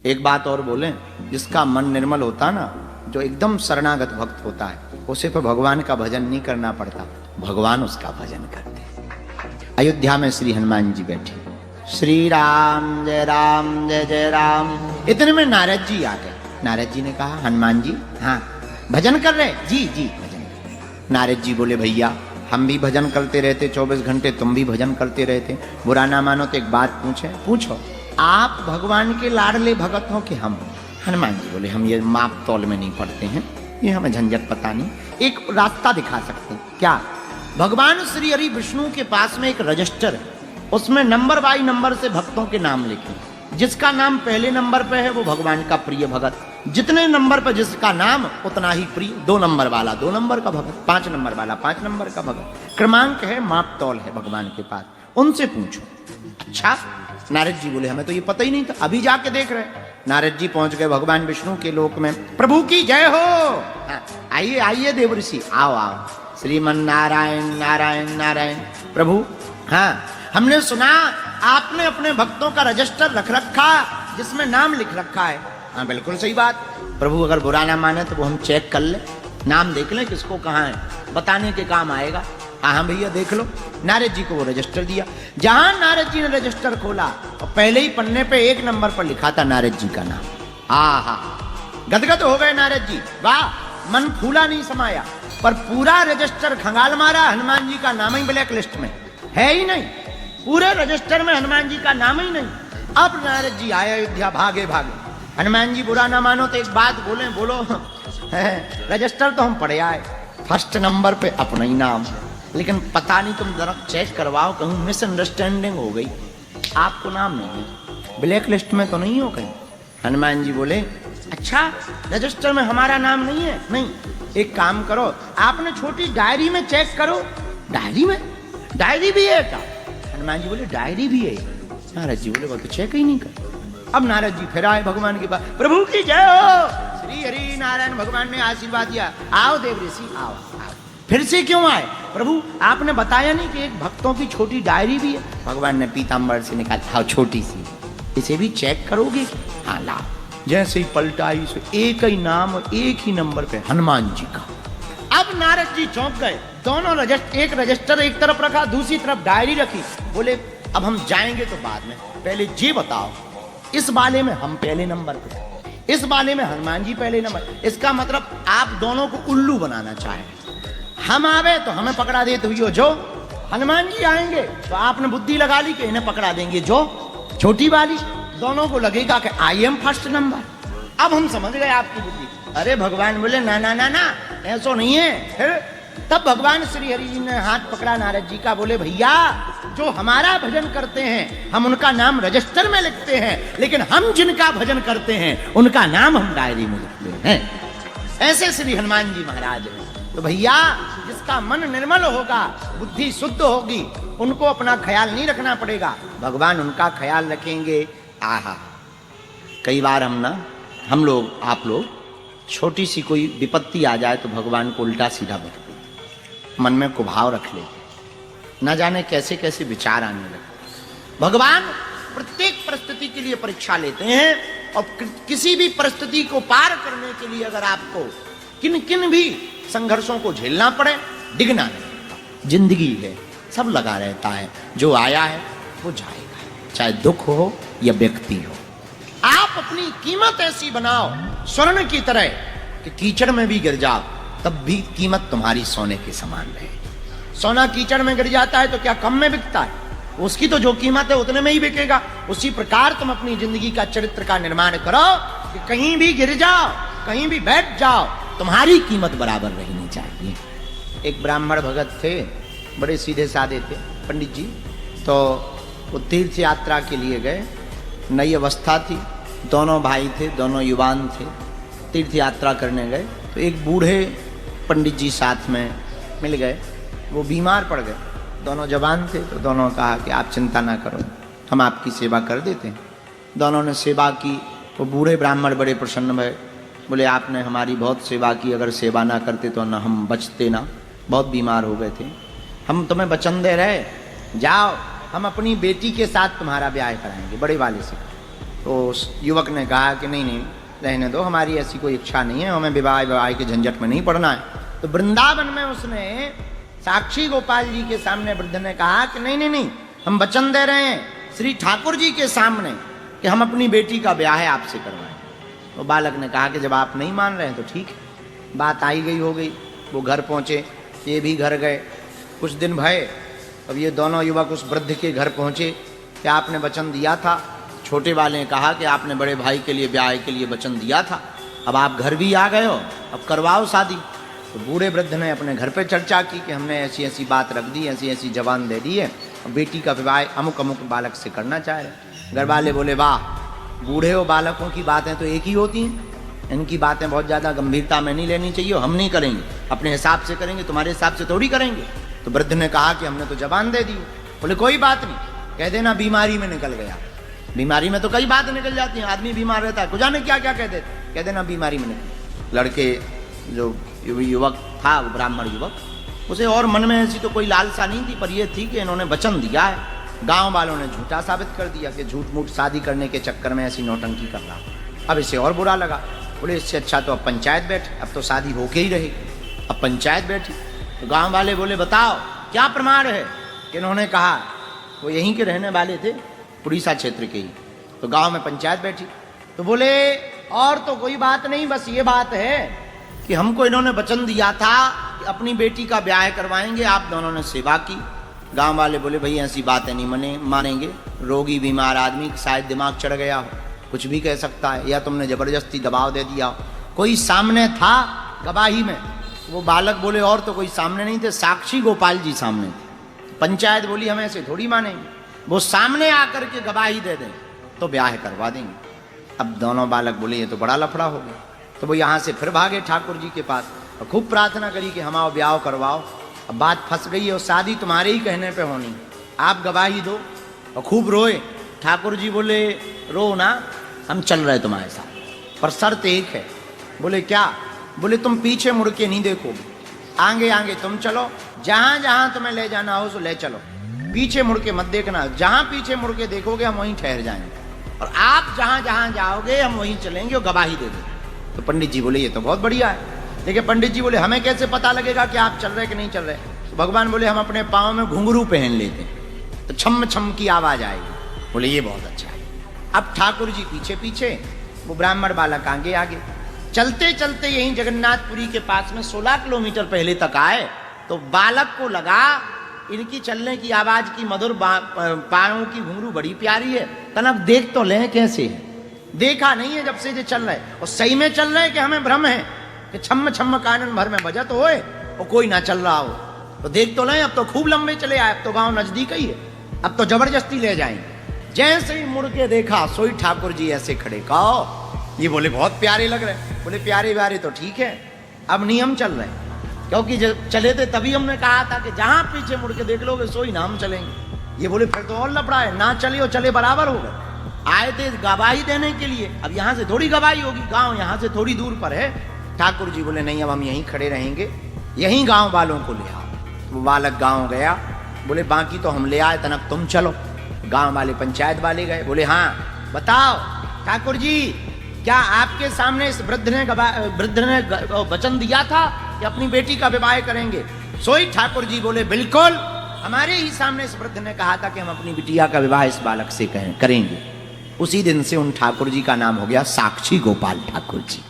एक बात और बोलें, जिसका मन निर्मल होता ना, जो एकदम शरणागत भक्त होता है, उसे तो भगवान का भजन नहीं करना पड़ता, भगवान उसका भजन करते हैं। अयोध्या में श्री हनुमान जी बैठे, श्री राम जय जय राम। इतने में नारद जी आ गए। नारद जी ने कहा, हनुमान जी हाँ भजन कर रहे? जी जी भजन कर रहे। नारद जी बोले, भैया हम भी भजन करते रहते 24 घंटे, तुम भी भजन करते रहते, बुरा ना मानो तो एक बात पूछे? पूछो। आप भगवान के लाडले भगत हो कि हम? हनुमान जी बोले, हम ये माप तौल में नहीं पढ़ते हैं, ये हमें झंझट पता नहीं। एक रास्ता दिखा सकते हैं। क्या? भगवान श्री हरि विष्णु के पास में एक रजिस्टर है, उसमें नंबर बाई नंबर से भक्तों के नाम लिखे। जिसका नाम पहले नंबर पे है वो भगवान का प्रिय भगत, जितने नंबर पर जिसका नाम उतना ही प्रिय। 2 नंबर वाला 2 नंबर का भगत, 5 नंबर वाला 5 नंबर का भगत। क्रमांक है, माप तौल है भगवान के पास, उनसे पूछो। अच्छा, नारद जी बोले, हमें तो ये पता ही नहीं था, अभी जाके देख रहे। नारद जी पहुंच गए भगवान विष्णु के लोक में। प्रभु की जय हो। आइए आइए देवऋषि, आओ आओ। श्रीमन नारायण नारायण नारायण। प्रभु हाँ, हमने सुना आपने अपने भक्तों का रजिस्टर रख रखा जिसमें नाम लिख रखा है। हाँ बिल्कुल सही बात। प्रभु अगर बुरा ना माने तो वो हम चेक कर ले, नाम देख ले किसको कहाँ है, बताने के काम आएगा। हाँ भैया देख लो। नारद जी को वो रजिस्टर दिया। जहां नारद जी ने रजिस्टर खोला और पहले ही पन्ने पे 1 नंबर पर लिखा था नारद जी का नाम। आहा, गदगद हो गए नारद जी, वाह, मन फूला नहीं समाया। पर पूरा रजिस्टर खंगाल मारा, हनुमान जी का नाम ही ब्लैक लिस्ट में है ही नहीं। पूरे रजिस्टर में हनुमान जी का नाम ही नहीं। अब नारद जी आए अयोध्या, भागे भागे। हनुमान जी बुरा ना मानो तो एक बात बोले, बोलो। रजिस्टर तो हम पढ़े आए, फर्स्ट नंबर पे अपना ही नाम, लेकिन पता नहीं तुम जरा चेक करवाओ, कहूँ मिसअंडरस्टैंडिंग हो गई, आपको नाम नहीं है, ब्लैक लिस्ट में तो नहीं हो कहीं। हनुमान जी बोले, अच्छा रजिस्टर में हमारा नाम नहीं है? नहीं, एक काम करो, आपने छोटी डायरी में चेक करो। डायरी में? डायरी भी है क्या? हनुमान जी बोले, डायरी भी है। नारद जी बोले, वो तो चेक ही नहीं कर। अब नारद जी फिर आए भगवान के पास। प्रभु की जय हो। श्री हरि नारायण भगवान ने आशीर्वाद दिया, आओ देवऋषि आओ आओ। फिर से क्यों आए? प्रभु आपने बताया नहीं कि एक भक्तों की छोटी डायरी भी है? भगवान ने पीताम्बर से निकाला, हाँ छोटी सी, इसे भी चेक करोगे? हाँ लाओ। जैसे ही पलटाई से एक ही नाम, एक ही नंबर पे हनुमान जी का। अब नारद जी चौंक गए। दोनों एक रजिस्टर एक तरफ रखा, दूसरी तरफ डायरी रखी। बोले, अब हम जाएंगे तो बाद में, पहले जी बताओ, इस वाले में हम पहले नंबर पे, इस वाले में हनुमान जी पहले नंबर। इसका मतलब आप दोनों को उल्लू बनाना चाहें। हम आवे तो हमें पकड़ा देते हुए, जो हनुमान जी आएंगे तो आपने बुद्धि लगा ली कि इन्हें पकड़ा देंगे, जो छोटी वाली। दोनों को लगेगा कि आई एम फर्स्ट नंबर। अब हम समझ गए आपकी बुद्धि। अरे भगवान बोले, ना ना ना ना, ऐसा नहीं है। फिर तब भगवान श्री हरि जी ने हाथ पकड़ा नारद जी का। बोले, भैया जो हमारा भजन करते हैं हम उनका नाम रजिस्टर में लिखते हैं, लेकिन हम जिनका भजन करते हैं उनका नाम हम डायरी में लिखते हैं। ऐसे श्री हनुमान जी महाराज हैं। तो भैया जिसका मन निर्मल होगा, बुद्धि शुद्ध होगी, उनको अपना ख्याल नहीं रखना पड़ेगा, भगवान उनका ख्याल रखेंगे। आहा, कई बार हम लोग आप लोग छोटी सी कोई विपत्ति आ जाए तो भगवान को उल्टा सीधा बकते, मन में कुभाव रख लेते, न जाने कैसे कैसे विचार आने लगे। भगवान प्रत्येक परिस्थिति के लिए परीक्षा लेते हैं, और किसी भी परिस्थिति को पार करने के लिए अगर आपको किन किन भी संघर्षों को झेलना पड़े, डिगना नहीं। जिंदगी है, सब लगा रहता है, जो आया है वो जाएगा, चाहे दुख हो या व्यक्ति हो। आप अपनी कीमत ऐसी बनाओ स्वर्ण की तरह कि कीचड़ में भी गिर जाओ तब भी कीमत तुम्हारी सोने के समान रहे। सोना कीचड़ में गिर जाता है तो क्या कम में बिकता है? उसकी तो जो कीमत है उतने में ही बिकेगा। उसी प्रकार तुम अपनी जिंदगी का चरित्र का निर्माण करो कि कहीं भी गिर जाओ, कहीं भी बैठ जाओ, तुम्हारी कीमत बराबर रहनी चाहिए। एक ब्राह्मण भगत थे, बड़े सीधे साधे थे पंडित जी। तो वो तीर्थ यात्रा के लिए गए, नई अवस्था थी, दोनों भाई थे, दोनों युवान थे, तीर्थ यात्रा करने गए। तो एक बूढ़े पंडित जी साथ में मिल गए, वो बीमार पड़ गए। दोनों जवान थे तो दोनों कहा कि आप चिंता ना करो, हम आपकी सेवा कर देते हैं। दोनों ने सेवा की। वो बूढ़े ब्राह्मण बड़े प्रसन्न भये, बोले आपने हमारी बहुत सेवा की, अगर सेवा ना करते तो ना हम बचते ना, बहुत बीमार हो गए थे। हम तुम्हें वचन दे रहे, जाओ हम अपनी बेटी के साथ तुम्हारा ब्याह कराएंगे, बड़े वाले से। तो उस युवक ने कहा कि नहीं नहीं, रहने दो, हमारी ऐसी कोई इच्छा नहीं है, हमें विवाह के झंझट में नहीं पड़ना है। तो वृंदावन में उसने साक्षी गोपाल जी के सामने वृद्ध ने कहा कि नहीं नहीं नहीं, हम वचन दे रहे हैं श्री ठाकुर जी के सामने कि हम अपनी बेटी का ब्याह आपसे करवाएं। तो बालक ने कहा कि जब आप नहीं मान रहे हैं तो ठीक है। बात आई गई हो गई, वो घर पहुंचे, ये भी घर गए। कुछ दिन भये, अब ये दोनों युवक उस वृद्ध के घर पहुंचे कि आपने वचन दिया था, छोटे वाले ने कहा कि आपने बड़े भाई के लिए ब्याह के लिए वचन दिया था, अब आप घर भी आ गए हो, अब करवाओ शादी। तो बूढ़े वृद्ध ने अपने घर पे चर्चा की कि हमने ऐसी ऐसी बात रख दी, ऐसी ऐसी जबान दे दी है, अब बेटी का विवाह अमुक अमुक बालक से करना चाह रहे। घर वाले बोले वाह, बूढ़े और बालकों की बातें तो एक ही होती हैं, इनकी बातें बहुत ज़्यादा गंभीरता में नहीं लेनी चाहिए, हम नहीं करेंगे, अपने हिसाब से करेंगे, तुम्हारे हिसाब से थोड़ी करेंगे। तो वृद्ध ने कहा कि हमने तो जबान दे दी। बोले कोई बात नहीं, कह देना बीमारी में निकल गया। बीमारी में तो कई बातें निकल जाती हैं, आदमी बीमार रहता है, कुछ जाने क्या क्या कह देते, कह देना बीमारी में निकल। लड़के जो युवक था, वो ब्राह्मण युवक, उसे और मन में ऐसी तो कोई लालसा नहीं थी, पर यह थी कि इन्होंने वचन दिया है। गांव वालों ने झूठा साबित कर दिया कि झूठ मूठ शादी करने के चक्कर में ऐसी नौटंकी कर रहा। अब इसे और बुरा लगा, बोले इससे अच्छा तो अब पंचायत बैठे, अब तो शादी होके ही रहेगी। अब पंचायत बैठी तो गांव वाले बोले बताओ क्या प्रमाण है कि इन्होंने कहा, वो यहीं के रहने वाले थे, उड़ीसा क्षेत्र के ही। तो गांव में पंचायत बैठी तो बोले और तो कोई बात नहीं, बस ये बात है कि हमको इन्होंने वचन दिया था कि अपनी बेटी का ब्याह करवाएंगे, आप दोनों ने सेवा की। गांव वाले बोले भाई ऐसी बातें नहीं मानेंगे, रोगी बीमार आदमी शायद दिमाग चढ़ गया हो, कुछ भी कह सकता है, या तुमने जबरदस्ती दबाव दे दिया हो। कोई सामने था गवाही में? वो बालक बोले और तो कोई सामने नहीं थे, साक्षी गोपाल जी सामने थे। पंचायत बोली हम ऐसे थोड़ी मानेंगे, वो सामने आकर के गवाही दे दें तो ब्याह करवा देंगे। अब दोनों बालक बोले ये तो बड़ा लफड़ा हो गया। तो वो यहाँ से फिर भागे ठाकुर जी के पास और खूब प्रार्थना करी कि हम आओ ब्याह करवाओ। अब बात फंस गई है और शादी तुम्हारे ही कहने पे होनी, आप गवाही दो। और खूब रोए। ठाकुर जी बोले रो ना, हम चल रहे तुम्हारे साथ, पर शर्त एक है। बोले क्या? बोले तुम पीछे मुड़ के नहीं देखोगे, आगे आगे तुम चलो, जहां जहां तुम्हें ले जाना हो सो ले चलो, पीछे मुड़ के मत देखना, जहां पीछे मुड़ के देखोगे हम वहीं ठहर जाएंगे, और आप जहां जहां जाओगे हम वहीं चलेंगे और गवाही दे देंगे। तो पंडित जी बोले ये तो बहुत बढ़िया है। देखिए पंडित जी बोले हमें कैसे पता लगेगा कि आप चल रहे कि नहीं चल रहे? तो भगवान बोले हम अपने पाँव में घुंघरू पहन लेते हैं तो छम छम की आवाज आएगी। बोले ये बहुत अच्छा है। अब ठाकुर जी पीछे पीछे, वो ब्राह्मण बालक आगे आगे। चलते चलते यहीं जगन्नाथपुरी के पास में 16 किलोमीटर पहले तक आए तो बालक को लगा इनकी चलने की आवाज की मधुर पाँवों की घुंघरू बड़ी प्यारी है, तनब देख तो लें कैसे है। देखा नहीं है जब से ये चल रहे, और सही में चल रहे कि हमें भ्रम है कि छम छम कानन भर में बजा तो होए और कोई ना चल रहा हो, तो देख तो लें। अब तो खूब लंबे चले आए, अब तो गांव नजदीक ही है, अब तो जबरदस्ती ले जाएंगे। जैसे ही मुड़ के देखा सोई ठाकुर जी ऐसे खड़े, कहो ये बोले बहुत प्यारे लग रहे। बोले प्यारे प्यारे तो ठीक है, अब नियम चल रहे, क्योंकि जब चले थे तभी हमने कहा था कि जहां पीछे मुड़ के देख लोगे सोई ना हम चलेंगे। ये बोले फिर तो और लफड़ा है, ना चले और चले बराबर हो गए। आए थे गवाही देने के लिए, अब यहाँ से थोड़ी गवाही होगी, गांव यहाँ से थोड़ी दूर पर है। ठाकुर जी बोले नहीं अब हम यहीं खड़े रहेंगे, यहीं गांव वालों को ले आओ। वो बालक गांव गया, बोले बाकी तो हम ले आए, तनक तुम चलो। गांव वाले पंचायत वाले गए, बोले हाँ बताओ ठाकुर जी क्या आपके सामने इस वृद्ध ने वचन दिया था कि अपनी बेटी का विवाह करेंगे? सोई ठाकुर जी बोले बिल्कुल, हमारे ही सामने इस वृद्ध ने कहा था कि हम अपनी बिटिया का विवाह इस बालक से करेंगे। उसी दिन से उन ठाकुर जी का नाम हो गया साक्षी गोपाल ठाकुर जी।